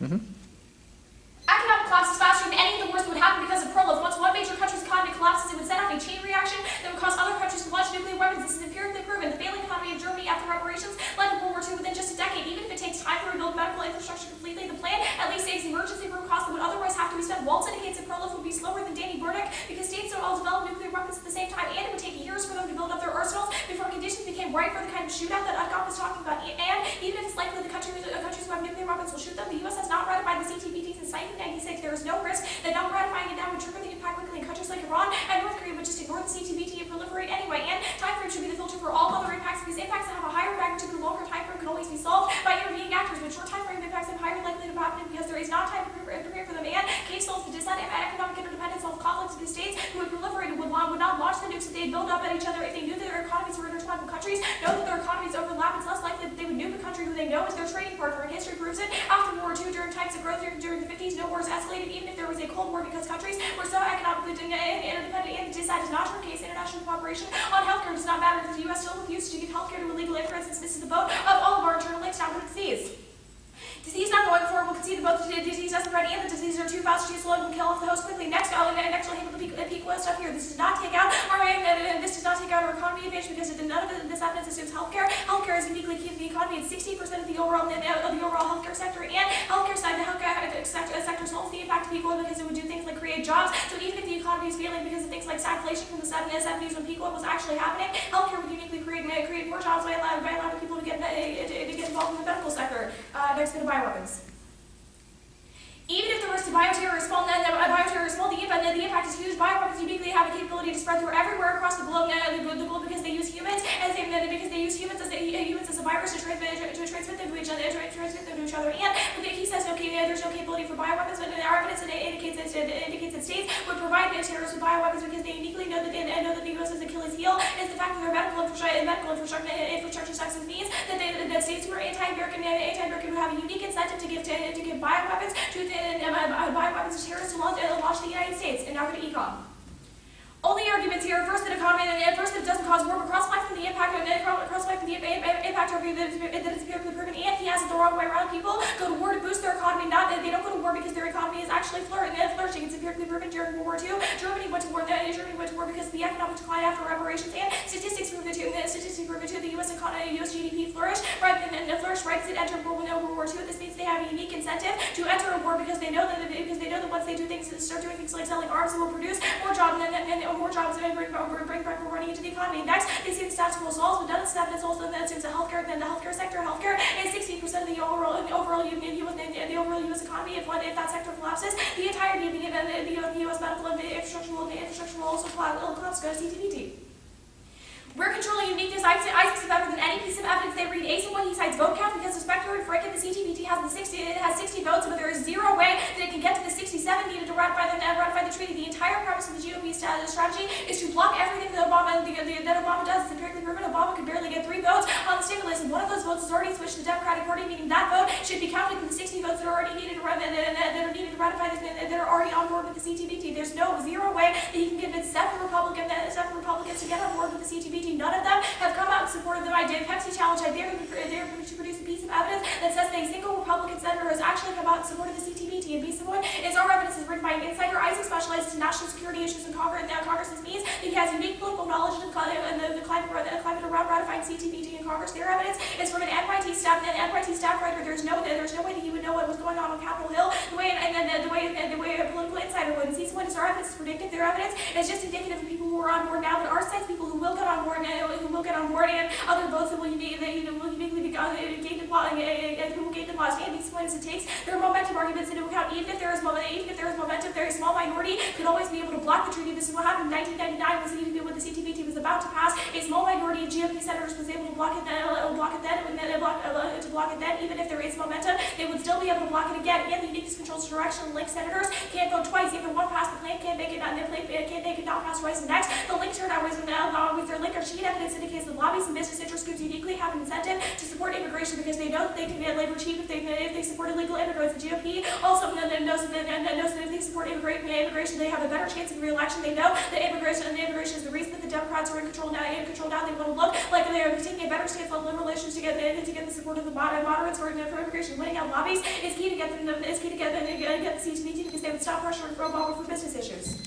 Economic collapse is faster than any of the wars that would happen because of prolif. Once one major country's economy collapses, it would set off a chain reaction that would cause other countries to launch nuclear weapons. This is empirically proven. The failing economy of Germany after reparations led to World War II within just a decade. Even if it takes time to rebuild medical infrastructure completely, the plan at least saves emergency room costs that would otherwise have to be spent. Waltz indicates that prolif would be slower than Danny Burdick because states don't all develop nuclear weapons at the same time, and it would take years for them to build up their arsenals before conditions became right for the kind of shootout that Utgop was talking about. And even if it's likely the countries who have nuclear weapons will shoot them, the U.S. has not ratified the CTBT since 1996. There is no risk that not ratifying it now would trigger the impact quickly in countries like Iran and North Korea would just ignore the CTBT and proliferate anyway. And time frame should be the filter for all other impacts because impacts that have a higher magnitude and longer time frame can always be solved by intervening actors, but short time frame impacts have higher likelihood of happening because there is not time to prepare for them. And case solves the dissent and economic interdependence of conflicts of the states who would proliferate would not launch the nukes that they'd build up at each other if they knew that their economies were intertwined with countries, know that their economies overlap. It's less likely that they would nuke a country who they know is their trading partner. And history proves it. After World War II, during times of growth during the 50s, no wars escalated, even if there was a Cold War, because countries were so economically interdependent and the dissent is not true case. International cooperation on healthcare does not matter because the U.S. still refuses to give healthcare to illegal immigrants and misses the vote of all of our internal links down to disease. Disease not going forward will concede that both the disease doesn't spread and the disease are too fast, too slow, and will kill off the host quickly. Next we'll handle the peak oil stuff here. This does not take out our economy advantage because none of this evidence assumes healthcare. Healthcare is uniquely key to the economy. It's 60% of the overall healthcare sector, and the healthcare sector solves the impact of peak oil because it would do things like create jobs. So even if the economy is failing because of things like stagflation from the 70s when peak oil was actually happening, healthcare would uniquely create more jobs by allowing people to get involved in the medical sector. Next bit of bioweapons. Even if the risk to bioterrorists fall, the impact is huge. Bioweapons uniquely have a capability to spread through everywhere across the globe because they use humans as a virus to transmit them to each other. And he says there's no capability for bioweapons, but our evidence indicates that states would provide terrorists with bioweapons because they uniquely know that the U.S.'s Achilles heel is the fact that their medical infrastructure success means that states who are anti-American would have a unique incentive to give bioweapons bioweapons to terrorists to launch the United States. And now we're to econ. Only arguments here. First, that it doesn't cause war, but cross-platform the impact of that is empirically proven, and he has it the wrong way around. People go to war to boost their economy. They don't go to war because their economy is actually flourishing. It's empirically proven during World War II. Germany went to war because of the economic decline after reparations, and statistics prove it too. The U.S. economy, U.S. GDP flourished right as it entered World War II. This means they have a unique incentive to enter a war because they know that once they start doing things like selling arms, it will produce more jobs and bring back more money into the economy. Next, they see the status quo solves, but doesn't evidence also that assumes that healthcare sector. Healthcare is 16% of the overall U.S. economy. If that sector collapses, the entirety of the U.S. medical infrastructure will also collapse. Go to CTBT. We're controlling uniqueness. ISIS is better than any piece of evidence they read. Ace in one, he cites vote count because the Spectre and Franken, the CTBT has 60 votes, but there is zero way that it can get to the 67 needed to ratify the treaty. The entire premise of the GOP strategy is to block everything that Obama does. It's empirically proven Obama could barely get 3 votes on the stimulus, and one of those votes is already switched to the Democratic Party, meaning that vote should be counted with the 60 votes that are already needed to ratify this, that are already on board with the CTBT. There's zero way that he can convince 7 Republicans to get on board with the CTBT. None of them have come out and supported them. I did Pepsi challenge. I dare to produce a piece of evidence that says that a single Republican senator has actually come out and supported the CTBT. And piece of one is our evidence is written by an insider. Isaac specializes in national security issues in Congress. Now Congress's means that he has unique political knowledge and the climate around ratifying CTBT in Congress. Their evidence is from an NYT staff writer. There's no way that he would know what was going on Capitol Hill the way a political insider would. And piece of one is our evidence is predictive. Their evidence is just indicative of people who are on board now, but our sense people who will get on board and other votes that will uniquely be gained applause. And these points it takes their momentum arguments into account. Even if there is momentum, very small minority could always be able to block the treaty. This is what happened in 1999 when the CTBT was about to pass. A small minority of GOP senators was able to block it then. Even if there is momentum, they would still be able to block it again. And the uniqueness controls direction. Link senators can't vote twice. Either one pass the plan can't make it, the plan can't make it not pass twice. Next, the link turned out with their link or sheet evidence indicates that lobbies and business interest groups uniquely have an incentive to support immigration because they know that they can get labor cheap if they support illegal immigrants. The GOP also knows that if they support immigration, they have a better chance of re-election. They know that immigration is the reason that the Democrats are in control now. They want to look like they are taking a better stance on liberal issues to get the support of the moderates for immigration. Winning out lobbies is key to get the seats in the because they would stop pressure and throw over for business issues.